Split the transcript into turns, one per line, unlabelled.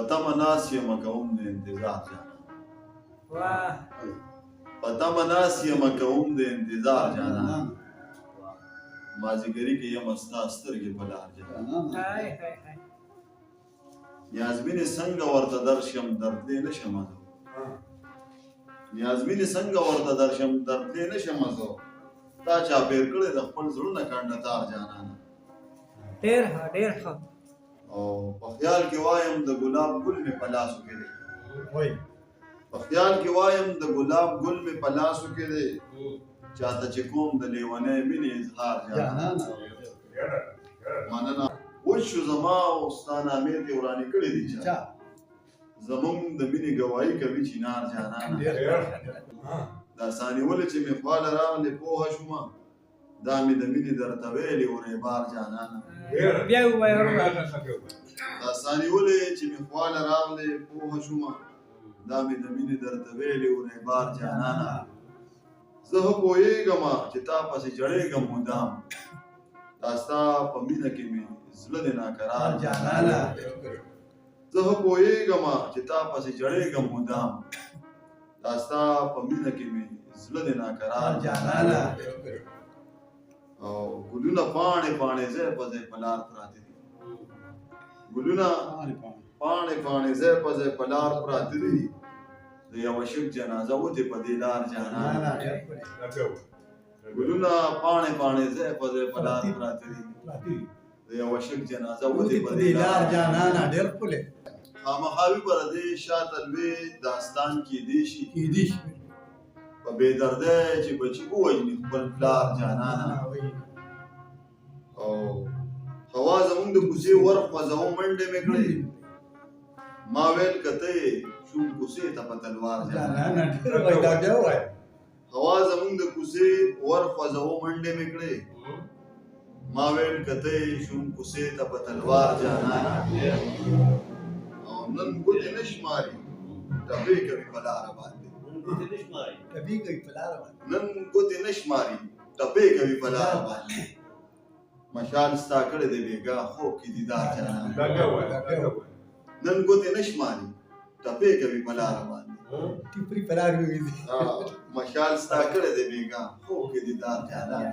پتا مناس یم کوم د انتظار جانا
واه
پتا مناس یم کوم د انتظار جانا مازیګری کې یم استا سترګې په لار جانا
هاي هاي هاي
نیازبین څنګه ورته درشم درتلی نشم زه نیازبین څنګه ورته درشم درتلی نشم زه تا چاپېر کړی د خپل زړونه کنډتار جانانه
ډېر ښه ډېر ښه
او په خیال کې وایم د ګلاب ګل مې په لاسو کې دی په خیال کې وایم د ګلاب ګل مې په لاسو کې دی چاته چې کوم د لیونۍ مینې اظهار جانانه مننه اوس شو زما او ستا نامې دې ورانې کړې دي چا زمونږ د مینې ګواهي کوي چینار جانانه دا سانیولې چې مې خواله راغلې پوهه شومه دا مې د مینې درته ویلې ورېبار جانانه
بیا ووایه
دا سانیولې چې مې خواله راغلې پوهه شومه دا مې د مینې درته ویلې ورېبار جانانه زه ښه پوهېږم چې تا پسې جړېږم مدام دا ستا په مینه کې مې زړه دې ناقرار جانانه زه ښه پوهېږم چې تا پسې جړېږم مدام دا ستا په مینه کې مې زړه دې ناقرار جانانه او ګلونه پاڼې پاڼې ځای په ځای په لار پراته دي ګلونه پاڼې پاڼې ځای په ځای په لار پراته دي د یو عاشق جنازه وتې په دې لار جانانه ګلونه پاڼې پاڼې ځای په ځای په لار پراته دي د یو عاشق جنازه وتې په دې لار
جانانه ډېر ښکلی
خامخاوي به د دې شاته لوی داستان کیدی شي په بې دردۍ چې بچي ووژني خپل پلار جانانه او هوا زمونږ د کوڅې ورخوځوه منډې مې کړې ما ویل که ته یې شوم کوڅې ته په تلوار جانانه هوا زمونږ د کوڅې ورخوځوه منډې مې کړې ما ویل که ته یې شوم کوڅې ته په تلوار جانانه او نن ګوتې نه شماري ټپې کوي په لاره باندې نن ګوتې نه شماري ټپې کوي په لاره باندې مشال ستا کړی دی بېګا خوب کې دیدار جانانه نن ګوتې نه شماري ټپې کوي په لاره باندې مشال ستا کړی دی بېګا خوب کې دیدار جانانه